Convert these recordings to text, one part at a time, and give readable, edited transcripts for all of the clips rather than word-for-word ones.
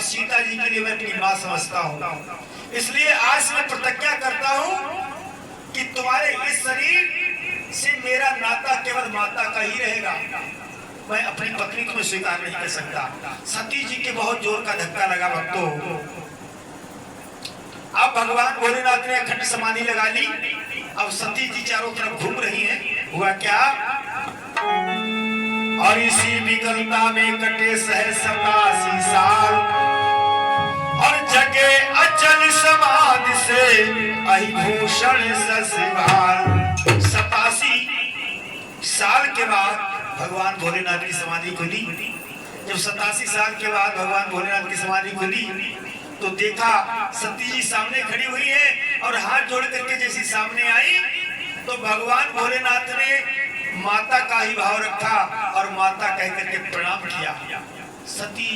और सीता जी के लिए मैं अपनी माँ समझता हूँ। इसलिए आज मैं प्रतिज्ञा करता हूँ कि तुम्हारे इस शरीर से मेरा नाता केवल माता का ही रहेगा। मैं अपनी पत्नी को स्वीकार नहीं कर सकता। सती जी के बहुत जोर का धक्का लगा भक्तों। अब भगवान भोलेनाथ ने अखंड समाधि लगा ली। अब सती जी चारों तरफ घूम रही हैं। हुआ क्या? और इसी विकलता में कटे सहज 87 साल और जगे अचल समाधि से अहिभूषण ससवाल। 87 साल के बाद भगवान भोलेनाथ की समाधि खुली। जब 87 साल के बाद भगवान भोलेनाथ की समाधि खुली तो देखा सती जी सामने खड़ी हुई है और हाथ जोड़ करके जैसी सामने आई तो भगवान भोलेनाथ ने माता का ही भाव रखा और माता कह करके प्रणाम किया। सती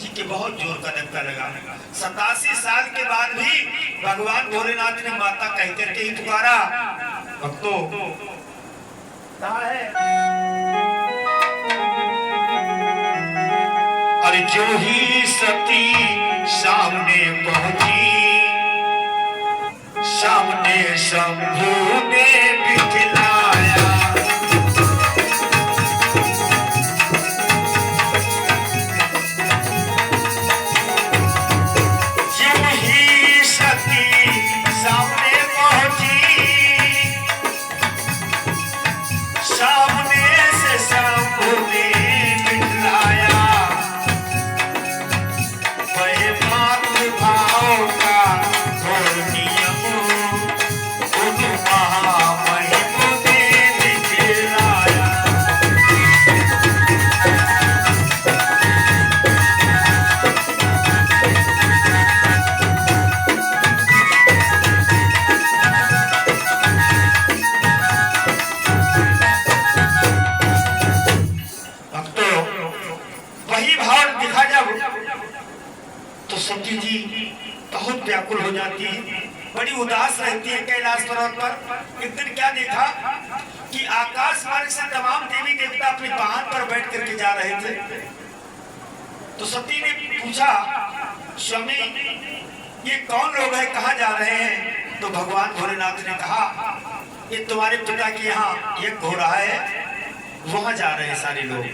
जी के बहुत जोर का धक्का लगा। 87 साल के बाद भी भगवान भोलेनाथ ने माता कह करके ही पुकारा। भक्तों कहाँ है? अरे जो ही सती सामने पहुंची, सामने शंभू ने बिखलाया। जो ही सती सामने पहुंची, सामने से शंभू ने बिखलाया। भाव का घोर नियम उन महामहिम ने दिखलाया। भक्तों वही भाव दिखा जब तो सती जी बहुत व्याकुल हो जाती है, बड़ी उदास रहती है। कैलाश पर्वत पर एक दिन क्या देखा कि आकाश मार्ग से तमाम देवी देवता अपनी वाहन पर बैठ करके जा रहे थे। तो सती ने पूछा, स्वामी ये कौन लोग हैं, कहाँ जा रहे हैं? तो भगवान भोलेनाथ ने कहा, ये तुम्हारे पिता के यहाँ यज्ञ हो रहा है, वहां जा रहे हैं सारे लोग।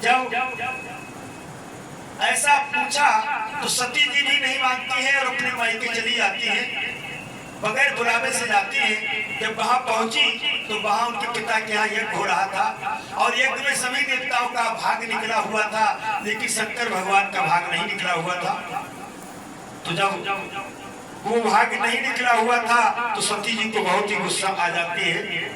जब ऐसा पूछा तो सती जी भी नहीं मानती है और अपने मायके चली जाती है, बगैर बुलावे से जाती है। जब वहां पहुंची तो वहां उनके पिता के यहाँ यज्ञ हो रहा था और यज्ञ में सभी देवताओं का भाग निकला हुआ था, लेकिन शंकर भगवान का भाग नहीं निकला हुआ था। तो जब वो भाग नहीं निकला हुआ था तो सती जी को बहुत ही गुस्सा आ जाती है।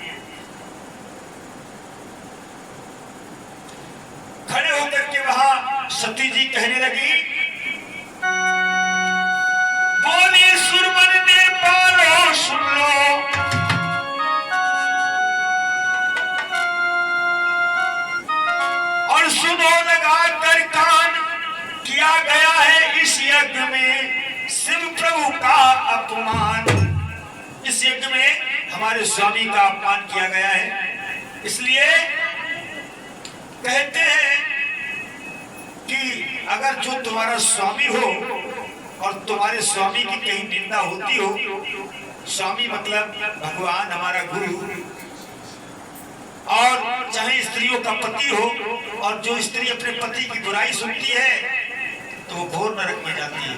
खड़े होकर के वहां सती जी कहने लगी, बोली सुरमन ने पालो सुन लो, और सुनो लगा कर कान, किया गया है इस यज्ञ में शिव प्रभु का अपमान। इस यज्ञ में हमारे स्वामी का अपमान किया गया है। इसलिए कहते हैं कि अगर जो तुम्हारा स्वामी हो और तुम्हारे स्वामी की कहीं निंदा होती हो, स्वामी मतलब भगवान हमारा गुरु, और चाहे स्त्रियों का पति हो, और जो स्त्री अपने पति की बुराई सुनती है तो वो घोर नरक में जाती है।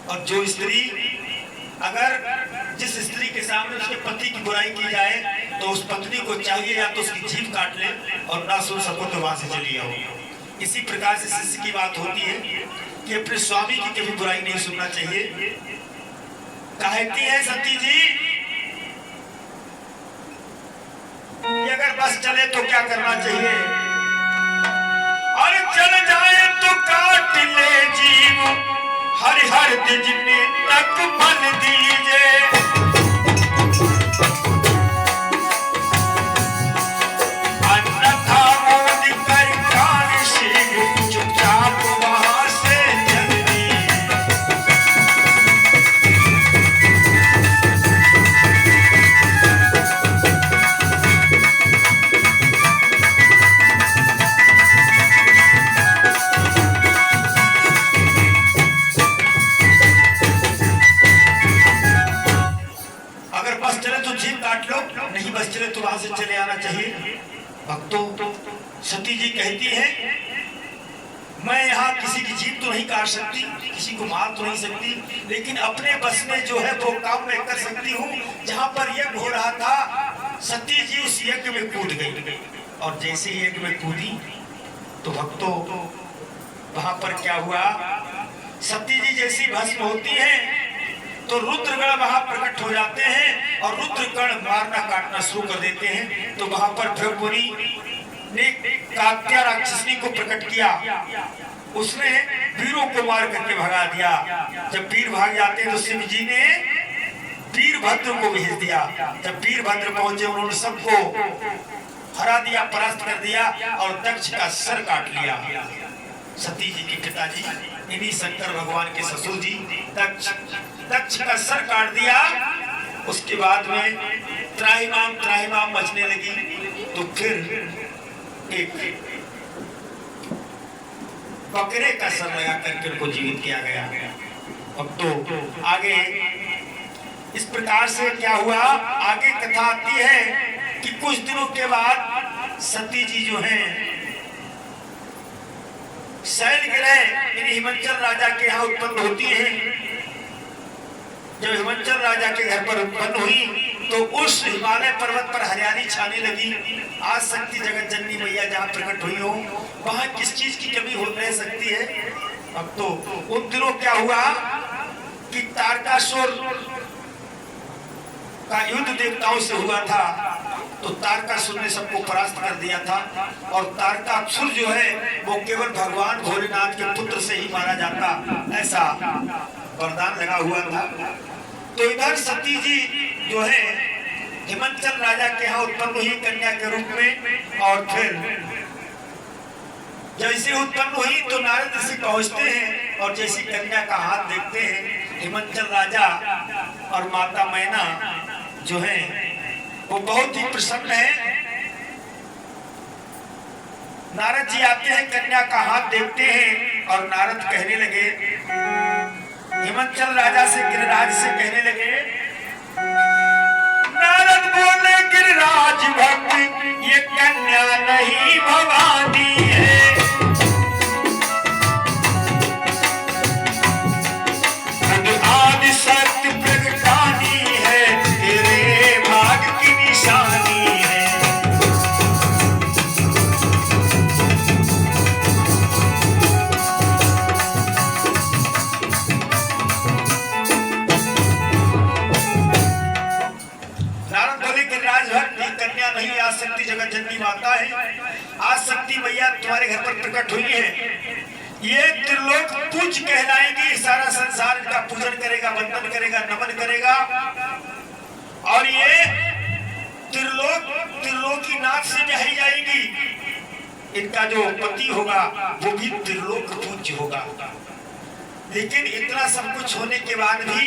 और जो स्त्री अगर जिस स्त्री के सामने उसके पति की बुराई की जाए तो उस पत्नी को चाहिए या तो उसकी जीभ काट ले और ना सुन सको तो वहां से चली आओ। इसी प्रकार से शिष्य की बात होती है कि अपने स्वामी की कभी बुराई नहीं सुनना चाहिए। कहती है सती जी कि अगर बस चले तो क्या करना चाहिए? और चल जाए तो काट ले जीव, हर हर दिन तक मन दीजे। अन्यथा मोद कर कान शीघ्र चुपचाप वहां से चल दी। सती जी कहती है मैं यहाँ किसी की जीभ तो नहीं काट सकती, किसी को मार तो नहीं सकती, लेकिन अपने बस में जो है वो काम मैं कर सकती हूँ। जहाँ पर यज्ञ हो रहा था सती जी उस यज्ञ में कूद गई, और जैसे ही यज्ञ में कूदी तो भक्तों वहां पर क्या हुआ, सती जी जैसी भस्म होती है तो रुद्रगण वहां प्रकट हो जाते हैं और रुद्रगण मारना काटना शुरू कर देते हैं। तो वहां पर भृगुमुनि ने कात्या राक्षसनी को प्रकट किया, उसने वीरों को मार करके भगा दिया। जब वीर भाग जाते हैं तो शिव जी ने वीरभद्र को भेज दिया। जब वीरभद्र पहुंचे उन्होंने सबको हरा दिया, परास्त कर दिया और दक्ष का सर काट लिया। सती जी के पिताजी इन्हीं शंकर भगवान के ससुर जी दक्ष का सर काट दिया। उसके बाद में त्राहिमाम मचने लगी। तो फिर एक बकरे का सर लगा करके उनको जीवित किया गया। अब तो आगे इस प्रकार से क्या हुआ, आगे कथा आती है कि कुछ दिनों के बाद सती जी जो हैं शैलग्रह हिमंचल राजा के यहाँ उत्पन्न होती हैं। जब हिमंचल राजा के घर पर उत्पन्न हुई तो उस हिमालय पर्वत पर हरियाली छाने लगी। आज शक्ति जगत जननी मैया जहाँ प्रकट हुई हो वहां किस चीज की कमी हो रह सकती है। अब तो उन दिनों क्या हुआ कि तारकासुर का युद्ध देवताओं से हुआ था, तो तारकासुर ने सबको परास्त कर दिया था। और तारकासुर जो है वो केवल भगवान भोलेनाथ के पुत्र से ही मारा जाता, ऐसा वरदान लगा हुआ था। तो इधर सती जी जो है हिमंचल राजा के यहाँ उत्पन्न हुई कन्या के रूप में, और फिर जैसे उत्पन्न हुई तो नारद ऋषि पहुंचते हैं और जैसी कन्या का हाथ देखते हैं हिमंचल राजा और माता मैना जो है वो बहुत ही प्रसन्न है। नारद जी आते हैं, कन्या का हाथ देखते हैं और नारद कहने लगे, हिमंचल राजा से गिरिराज से कहने लगे, नारद बोले गिरिराज भक्त ये कन्या नहीं भवानी है, आदि सत्य प्रगटानी है, तेरे भाग की निशानी है। नारद बोले कि राजभक्त ये कन्या नहीं, आज शक्ति जगत जननी माता है, आज शक्ति मैया तुम्हारे घर पर प्रकट हुई है। ये त्रिलोक पूज कहलाएंगी, सारा संसार इनका पूजन करेगा, वंदन करेगा, नमन करेगा। और ये त्रिलोकी नाथ से ब्याही जाएंगी। इनका जो पति होगा वो भी त्रिलोक पूज्य होगा। लेकिन इतना सब कुछ होने के बाद भी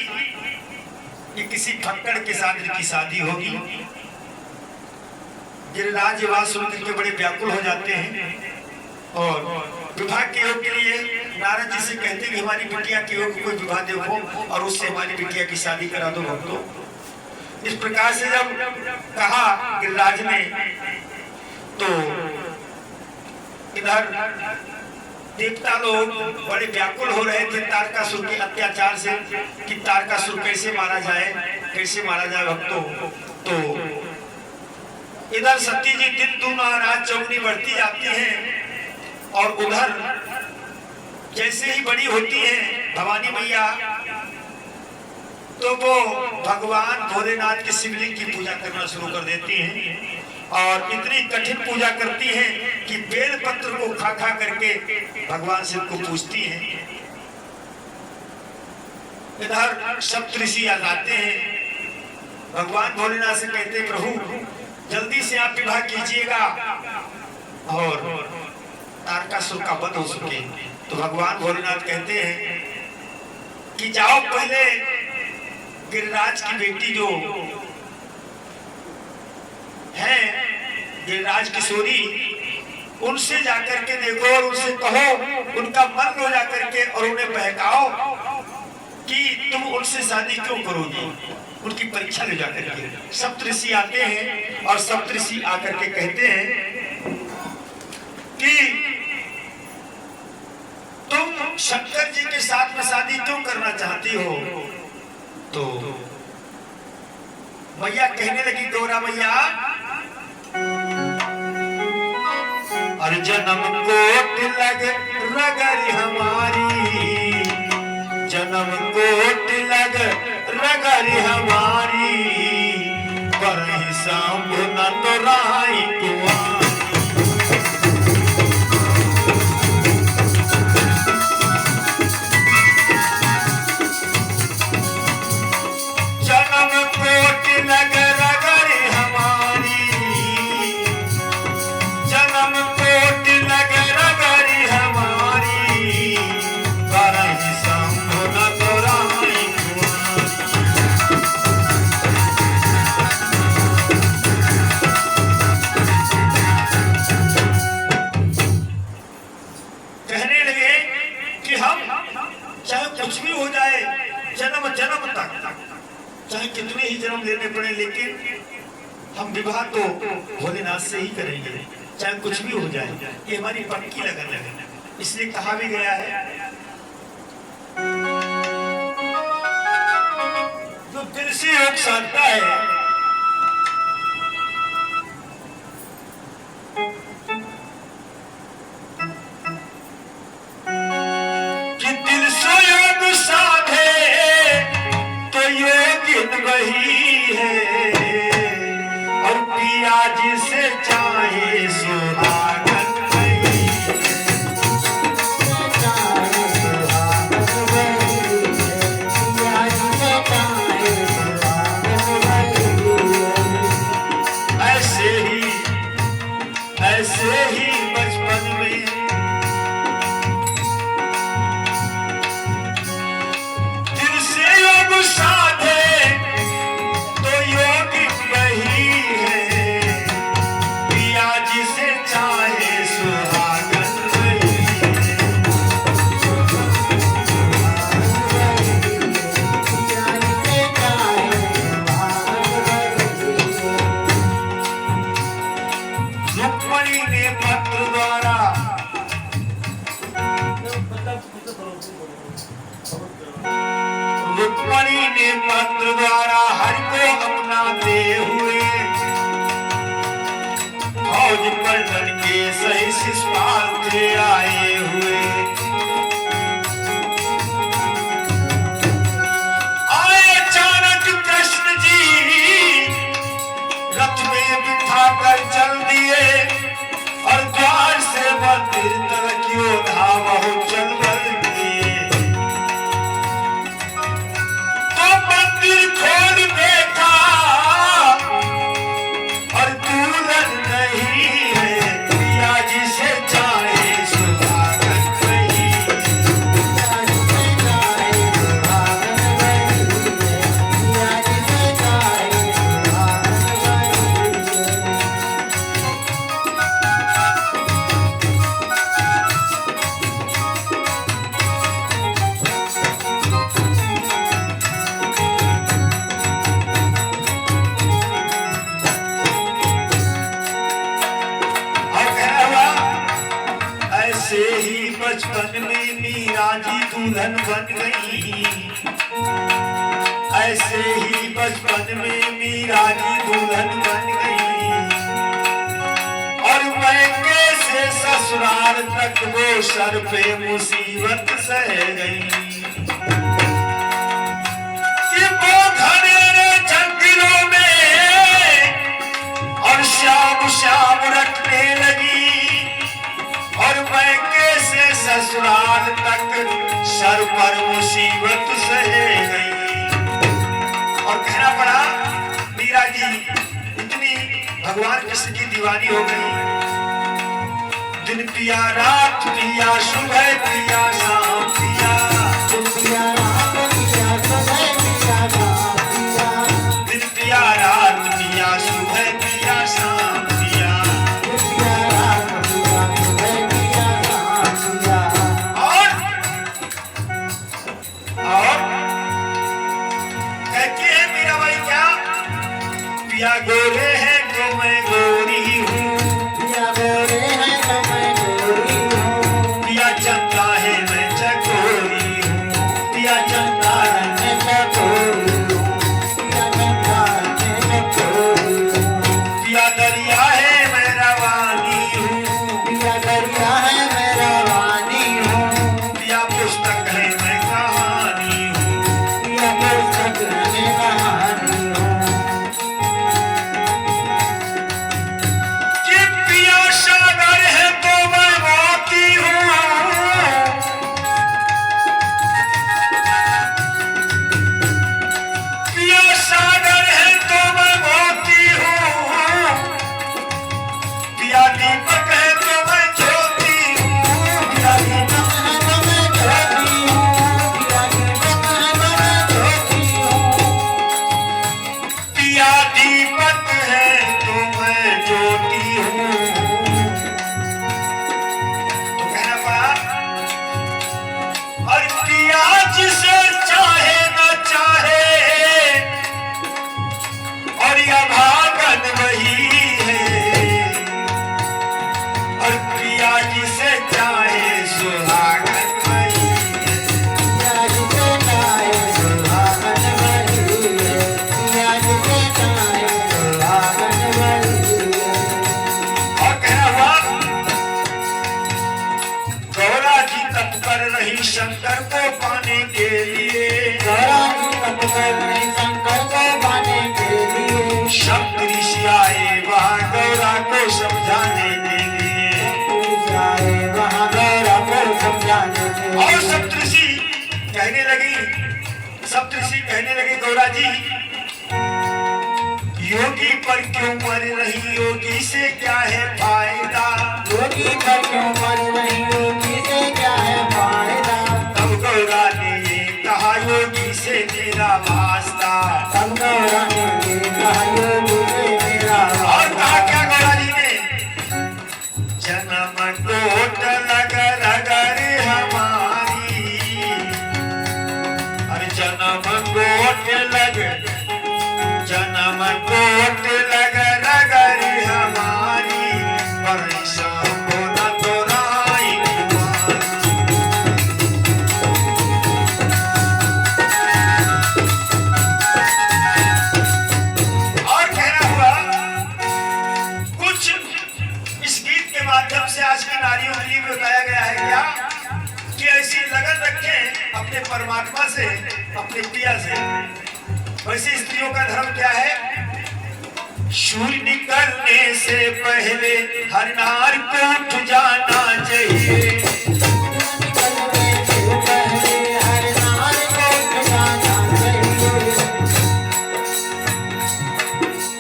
ये किसी फक्कड़ के साथ इनकी शादी होगी। गिरिराज ये बात सुनकर के बड़े व्याकुल हो जाते हैं और विवाह के योग के लिए नारद जी से कहते हैं कि हमारी बिटिया के योग कोई विवाह देखो और उससे हमारी बिटिया की शादी करा दो भक्तों। इस प्रकार से जब कहा गिरिराज ने तो इधर देवता लोग बड़े व्याकुल हो रहे थे तारकासुर के अत्याचार से कि तारकासुर कैसे मारा जाए, कैसे मारा जाए भक्तों। तो इधर सती जी दिन दूना रात चौगनी बढ़ती जाती हैं और उधर जैसे ही बड़ी होती है भवानी मैया तो वो भगवान भोलेनाथ के शिवलिंग की पूजा करना शुरू कर देती हैं और इतनी कठिन पूजा करती हैं कि बेल पत्र को खा खा करके भगवान शिव को पूजती हैं। इधर सप्तऋषि आ जाते हैं, भगवान भोलेनाथ से कहते हैं प्रभु जल्दी से आप विवाह कीजिएगा और तारकासुर का वध हो सके। तो भगवान भोलेनाथ कहते हैं कि जाओ पहले गिरिराज की बेटी जो है गिरिराज किशोरी उनसे जाकर के देखो और उनसे कहो, उनका मन हो जाकर के और उन्हें बहकाओ कि तुम उनसे शादी क्यों करोगी, उनकी परीक्षा ले जाकर के। सप्तऋषि आते हैं और सप्तऋषि आकर के कहते हैं शंकर जी के साथ में शादी क्यों करना चाहती हो? तो मैया कहने लगी, गौरा मैया, और जन्म कोट लग रगरी हमारी, जन्म कोट लग रगरी हमारी, पर शाम न तो राई कुआं। जन्म कोट लग रगरी हमारी, जन्म कोट लग रगरी हमारी, पर शाम न तो राई कुआं। कहने लगे कि हम चाहे कुछ भी हो जाए, जन्म जन्म तक, चाहे कितने ही जन्म लेने पड़े, लेकिन हम विवाह तो भोलेनाथ से ही करेंगे, चाहे कुछ भी हो जाए। ये हमारी पक्की लगन है। इसलिए कहा भी गया है, जो दिल से योग साधता है, कि दिल से योग साधे तो योगिन वही है, और पिया जिसे चाहे सुहागन वही है। ऐसे ही बचपन में दिल से योग साधे तो योगी वही है, पिया जिसे चाहे सुहागन वही है। रुक्मणी ने पत्र द्वारा रुक्मणी ने पत्र द्वारा हरि को अपनाते हुए फौज पलटन के सही शिषपाल थे आए हुए। आए अचानक कृष्ण जी रथ में बिठा कर चल दिए, और द्वार से मंदिर तक योद्धा बहुत चल दिए। तो मंदिर खोल देखा और दुल्हन नहीं है, पिया जिसे चाहे सुहागन वही है। ऐसे ही बचपन में मीरा जी दुल्हन बन गई, ऐसे ही बचपन में मीरा जी दुल्हन बन गई, और मैके से ससुराल तक वो सर पे मुसीबत सह गई। कि वो घनेरे जंगलों में और शाम शाम रखने लगी, और मैके से ससुराल तक सर पर मुसीबत सह गई। और कहना पड़ा, मीरा जी इतनी भगवान कृष्ण की दीवानी हो गई, दिन पिया रात पिया सुबह पिया शाम पिया, दिन पिया रात पिया सुबह पिया शाम पिया, दिन पिया रात पिया सुबह पिया शाम पिया, दिन पिया रात पिया सुबह पिया शाम पिया। और कहती है मीरा भाई, क्या पिया गोरे हैं तो मैं गोरी हूँ, पिया गोरे हैं तो मैं गोरी हूँ, पिया चंदा है मैं रही शंकर को पाने के लिए, गौरांगी तप कर रही शंकर को पाने के लिए। सप्त ऋषि आए वहाँ गौरा को समझाने के लिए, आए वहाँ गौरा को समझाने के लिए। और सप्तऋषि कहने लगे गौरा जी, योगी पर क्यों मर रही, योगी से क्या है फायदा, योगी पर क्यों मर रही, योगी से क्या है फायदा। तब गौरा ने ये कहा, योगी से मेरा वास्ता। तब गौरा ने ये कहा, योगी से मेरा वास्ता। और कहा क्या गौरा जी ने, जन्म कोट लगर अगर हमारी, अरे जन्म कोट लगर अगर हमारी, परेशा को न तोराई और कहना हुआ कुछ इस गीत के माध्यम से आज की नारियों के लिए बताया गया है क्या, कि ऐसी लगन रखें अपने परमात्मा से, अपने प्रिया से। वैसे स्त्रियों का धर्म क्या है, सूर्य निकलने से पहले हर नार को उठ जाना चाहिए, निकलने से पहले हर नार को उठ जाना चाहिए।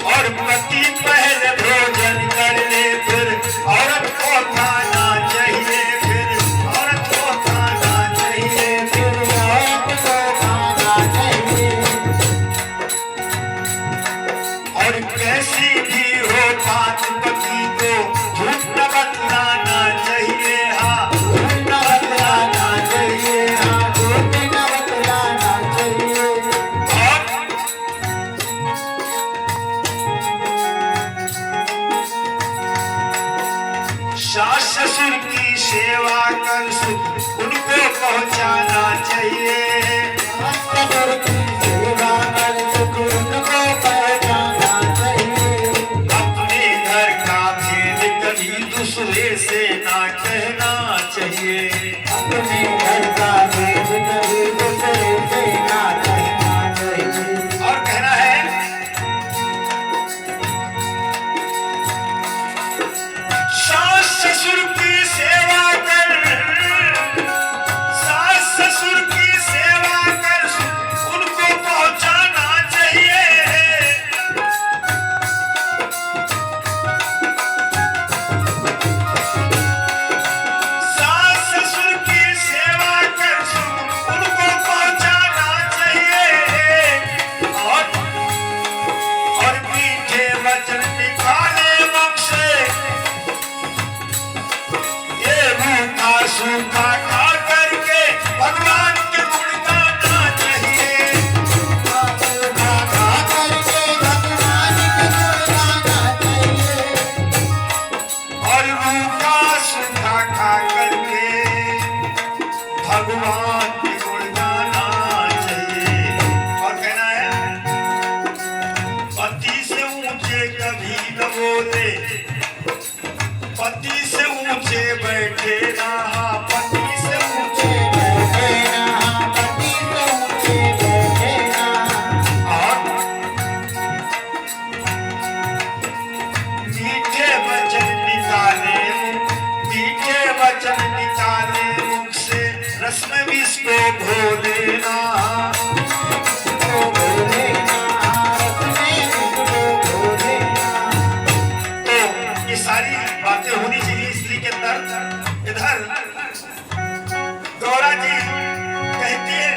और पति पहले भोजन कर ले, फिर औरत को खाना चाहिए, फिर औरत को खाना चाहिए, फिर औरत को खाना चाहिए। और कैसी भी हो बात पति को झूठ न बतलाना चाहिए, हाँ झूठ न बतलाना चाहिए, हाँ झूठ न बतलाना चाहिए। सास ससुर की सेवा कर सुख उनको पहुंचाना चाहिए, ससुर की सेवा कर सुख उनको पहुंचाना चाहिए। अपने घर का भेद कभी दूसरे से ना कहना चाहिए, अपने घर का भेद कभी दूसरे से ना कहना चाहिए। और कहना है, सास ससुर की सेवा कर, सास ससुर की सेवा कर उनको पहुंचाना चाहिए, सास ससुर की सेवा कर उनको पहुंचाना चाहिए। और मीठे वचन निकाले मुख से, ये रूखा सूखा खा करके भगवान के गुण गाना चाहिए, सूखा खा करके भगवान के गुण गाना चाहिए। और रूखा सूखा खा करके भगवान के गुण गाना चाहिए। और कहना है, पति से ऊंचे कभी न बोले, पति से ऊंचे बैठे रहा, पति से ऊंचे बैठे रहा, पति से ऊंचे बैठे रहा। और मीठे वचन निकाले, मीठे वचन निकाले मुख से, रस में विष को घोले ना, तो बोले ना, रस में उसको बोले ना। तो ये सारी बातें होनी चाहिए स्त्री के अंदर। इधर गौरा जी कहती है,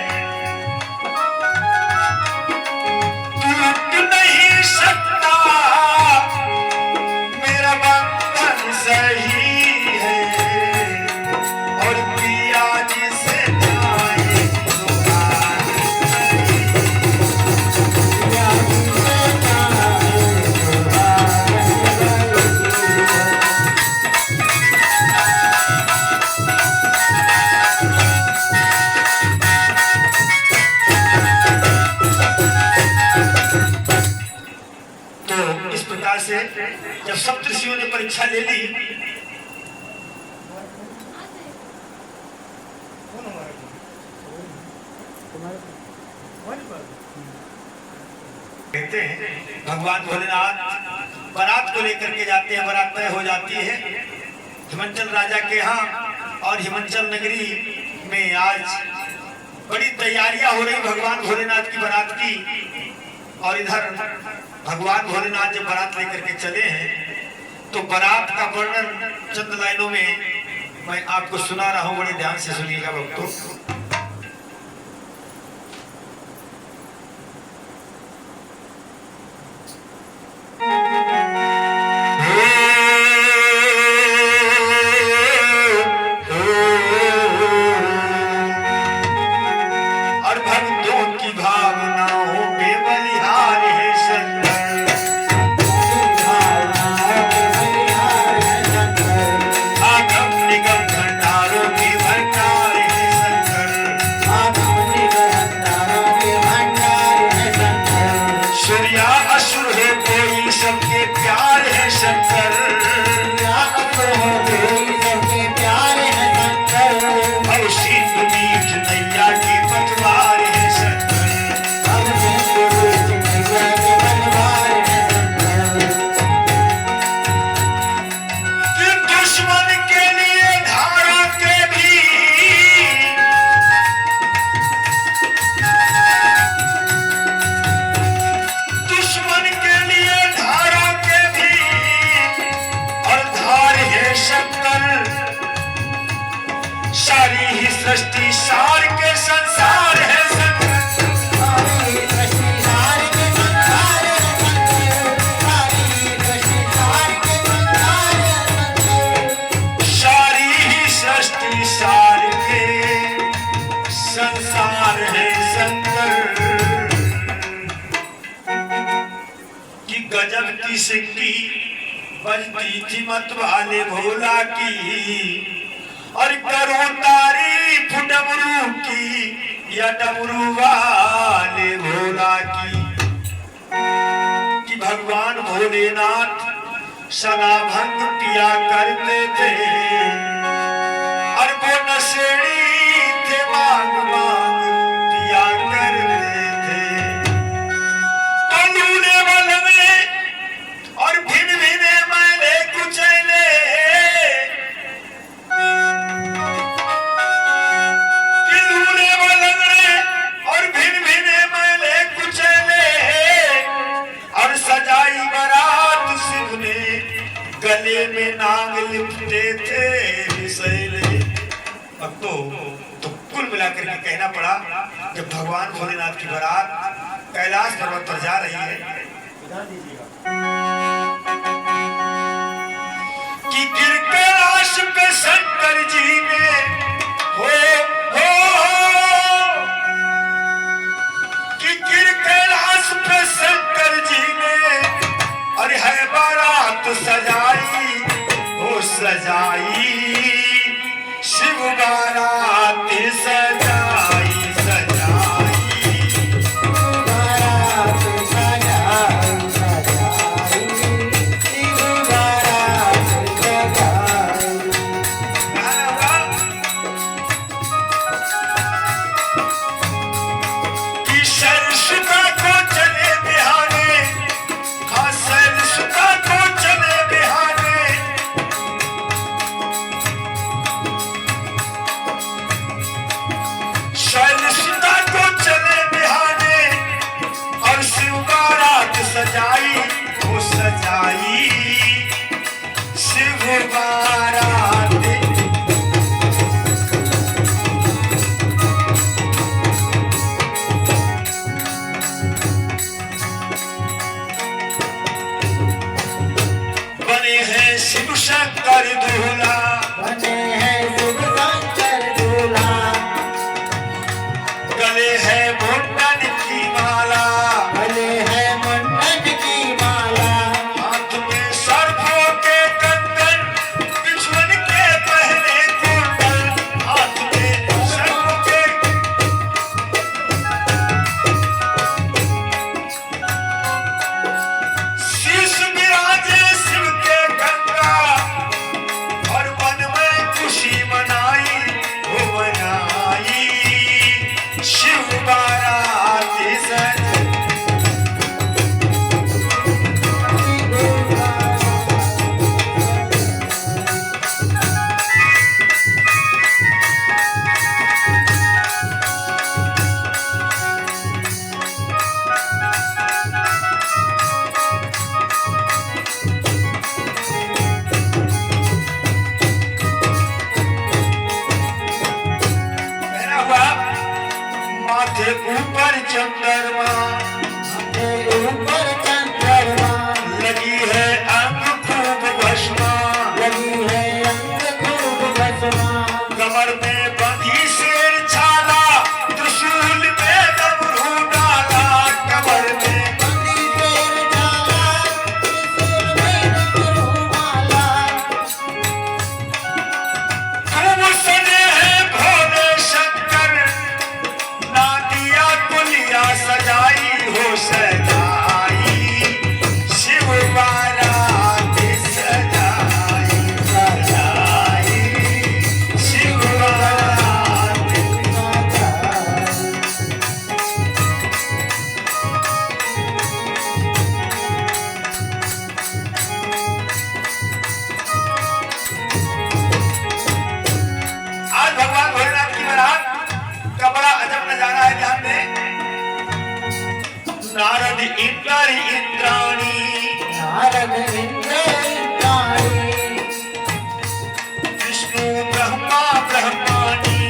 टूट नहीं सकता मेरा बंधन सही है, और प्रिया जी से जाए दुकान सही। प्रिया जी से जाए से जब सप्तऋषियों ने परीक्षा ले ली, कहते हैं भगवान भोलेनाथ बारात को लेकर के जाते हैं, बारात तय हो जाती है हिमाचल राजा के यहाँ, और हिमाचल नगरी में आज बड़ी तैयारियां हो रही भगवान भोलेनाथ की बारात की। और इधर भगवान भोलेनाथ जब बारात लेकर के चले हैं तो बारात का वर्णन चंद लाइनों में मैं आपको सुना रहा हूं, बड़े ध्यान से सुनिएगा भक्तों। और भक्तों की भावनाओं पे बलिहार है शंकर, आगम निगम भंडारों की भंडार है शंकर, सूर्या असुर है कोई सबके प्यार है शंकर, और शीत बीच नैया की पतवार है शंकर, कि दुश्मन के लिए धारा के भी दुश्मन के लिए धारा के भी और धार है शंकर, सारी ही सृष्टि सार के संसार है शंकर, सारी ही सृष्टि सार के संसार है शंकर, कि गजब की सिक्की बजती थी मत वाले भोला की, और करो तारीफ डमरू की या डमरू वाले भोला की, कि भगवान भोलेनाथ सदा भंग पिया करते थे, और वो नशेड़ी थे, मांग मांग पिया करते थे, तो लूले वाले में और भिन भिने मैले कुचैले, और भिन भिने मैले कुचैले, और सजाई बारात शिव ने गले में नाग लिपटे थे विषैले। अब तो कुल मिलाकर के कहना पड़ा जब भगवान भोलेनाथ की बारात कैलाश पर्वत पर जा रही है कि गिर कैलाश पे शंकर जी ने कि गिर कैलाश पे शंकर जी ने, अरे है बारात सजाई हो सजाई, शिव बारात सजाई सजाई, कि सरसुका को चले बिहाने, हाँ सरसुका को चले बिहाने, ऊपर चंद्रमा, माथे ऊपर चंद्रमा, लगी है अंग खूब भस्मा, लगी है अंग खूब भस्मा, कमर में बंधी शेर छाला, त्रिशूल में डमरू डाला, कमर में बंदी शेर डाला, त्रिशूल में डमरू माला, खूब सजे है भोले शंकर, नादिया कुलिया सजाई हो सजाई, शिव बारात सजाई सजाई, शिव बारात। आज भगवान भोलेनाथ की बारात का बड़ा अजब नजारा है। ध्यान दें, नारद इंद्र इंद्राणी, नारद इंद्र इंद्राणी, विष्णु ब्रह्मा ब्रह्माणी,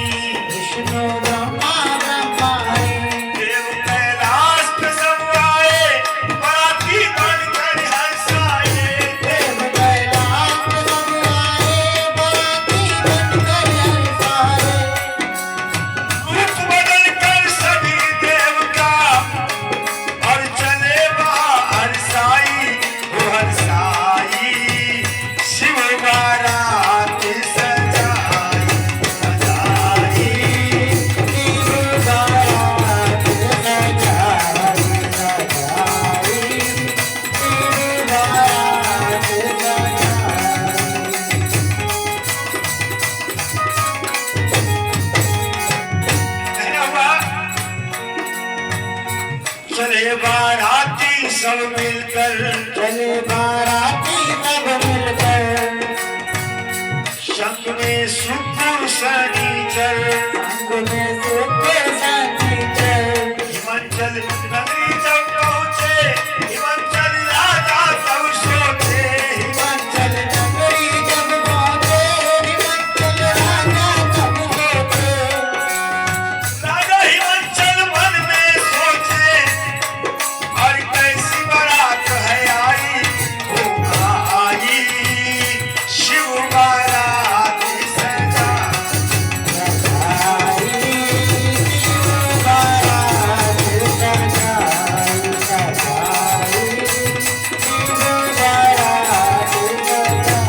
विष्णु ब्रह्मा ब्रह्माणी, देव कैलाश पे सब आए, बराती बनकर हंसाए, देव कैलाश सब आए, बराती बनकर हंसाए, रूप बदल कर सभी देव का, और चले बाहर साई हो हरसाई, शिव बारात सजाई सजाई, शिव बारात सजाई सजाई, शिव बारात सजाई। कहना हुआ, चले बाराती सब मिलकर, चले बाराती सब मिलकर, शंख में सुपुर शनिचर, संग में सुख शनिचर, हिमाचल नगरी जब पहुंचे, हिमाचल राजा तब सोचे, हिमाचल नगरी जब पहुंचे, हिमाचल राजा तब सोचे, राजा हिमाचल मन में सोचे, और कैसी बारात है आई हो आई, शिव बारात सजाई सजाई, शिव बारात सजाई सजाई, शिव बारात सजाई।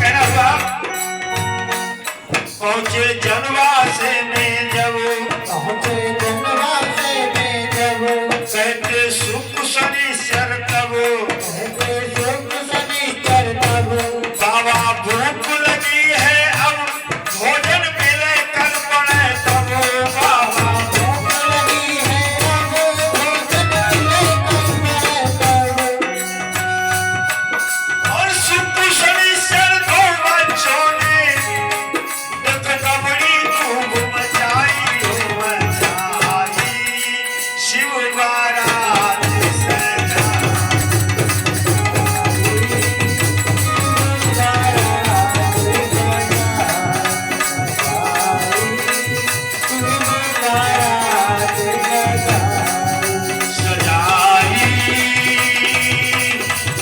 कहना हुआ, पहुंचे जनवासे में जब, पहुंचे जनवासे में जब, कहते सुख शनिश्चर तब, कहते सुख शनिश्चर तब, बाबा भूख लगी है अब, भोजन मिले कल पड़े तब, बाबा भूख लगी है अब, भोजन मिले कल पड़े तब, और सुख शनिश्चर दो बच्चों ने, एक कबड़ी खूब मचाई हो मचाई, शिव बारात सजाई सजाई,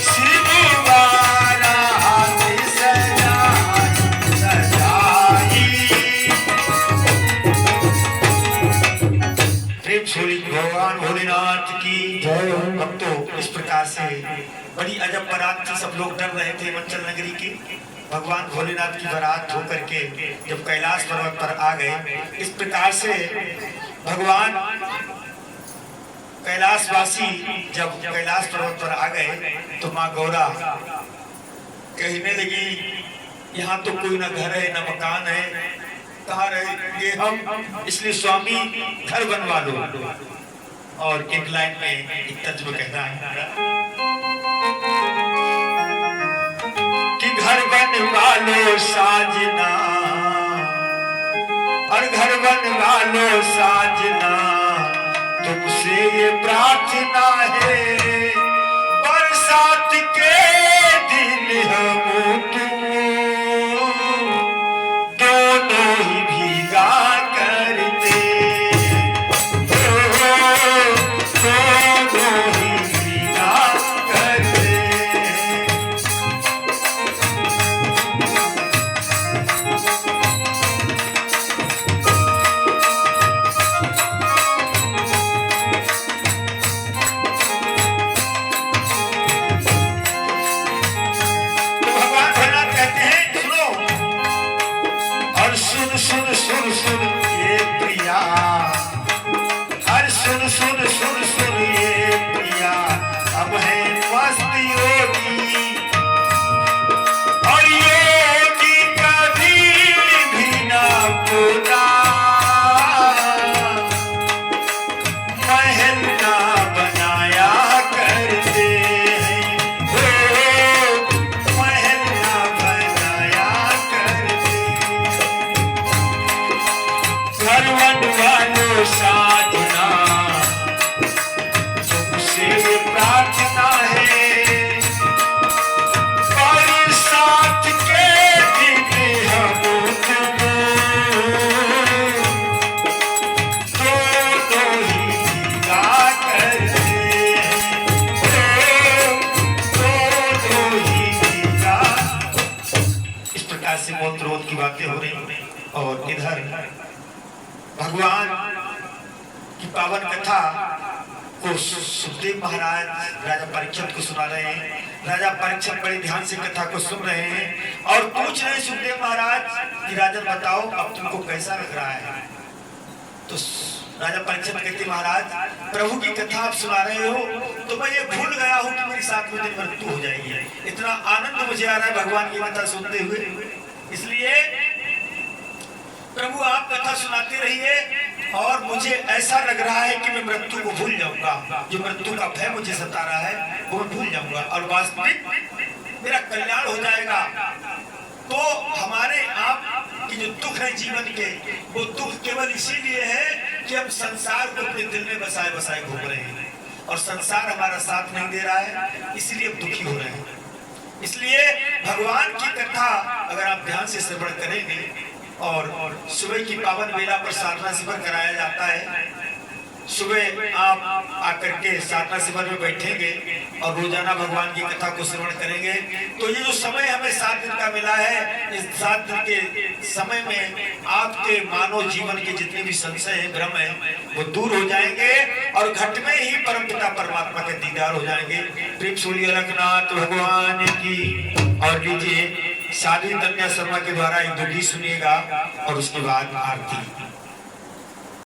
शिव बारात सजाई सजाई। प्रेम छोड़ी भगवान भोलेनाथ की जय हो। भक्तों, इस प्रकार से बड़ी अजब बारात थी। सब लोग डर रहे थे हिमाचल नगरी के। भगवान भोलेनाथ की बारात होकर के जब कैलाश पर्वत पर आ गए, इस प्रकार से भगवान कैलाशवासी जब कैलाश पर्वत पर आ गए तो माँ गौरा कहने लगी, यहाँ तो कोई न घर है न मकान है, कहाँ रहेंगे हम, इसलिए स्वामी घर बनवा लो। और एक लाइन में एक तर्ज में कहना है कि घर बनवा लो साजना, वालों साजना तुमसे ये प्रार्थना है, बरसात के दिन हम तुम दोनों ही भीगा करते, दोनों ही भीगा करते। सुन सुन सुन ये प्रिया, हर सुन सुन सुन सुन ये प्रिया, अब है मस्त योगी और योगी कभी भी ना पूरा महल ना बनाया करते हैं, महल ना बनाया करते। घरवन वालों साधना तुमसे प्रार्थना है, बरसात के दिन हम तुम दोनों ही भीगा करते हैं, दोनों ही भीगा। इस प्रकार से मौत रोध की बातें हो रही और इधर भगवान की पावन कथा को सुखदेव महाराज राजा परीक्षित को सुना रहे हैं। राजा परीक्षित बड़े ध्यान से कथा को सुन रहे हैं और पूछ रहे हैं सुखदेव महाराज कि राजन बताओ अब तुमको कैसा लग रहा है। तो राजा परीक्षित कहते महाराज प्रभु की कथा आप सुना रहे हो तो मैं ये भूल गया हूँ कि मेरी साथ में दिन मृत्यु हो जाएगी। इतना आनंद मुझे आ रहा है भगवान की कथा सुनते हुए, इसलिए प्रभु आप कथा सुनाते रहिए और मुझे ऐसा लग रहा है कि मैं मृत्यु को भूल जाऊंगा, जो मृत्यु का भय मुझे सता रहा है वो मैं भूल जाऊंगा और वास्तविक मेरा कल्याण हो जाएगा। तो हमारे आप की जो दुख है जीवन के, वो दुख केवल इसीलिए है कि हम संसार को अपने दिल में बसाए बसाए घूम रहे हैं और संसार हमारा साथ नहीं दे रहा है, इसलिए हम दुखी हो रहे हैं। इसलिए भगवान की कथा अगर आप ध्यान से श्रवण करेंगे और सुबह की पावन वेला पर साधना शिविर कराया जाता है, सुबह आप आकर के साधना शिविर में बैठेंगे और रोजाना भगवान की कथा को श्रवण करेंगे तो ये जो समय हमें 7 दिन का मिला है, इस 7 दिन के समय में आपके मानव जीवन के जितने भी संशय है, भ्रम है, वो दूर हो जाएंगे और घट में ही परमपिता परमात्मा के दीदार हो जाएंगे। प्रेम सूर्य अलकनाथ भगवान की। और लीजिए साध्वी कन्या शर्मा के द्वारा एक 2 गीत सुनिएगा और उसके बाद आरती।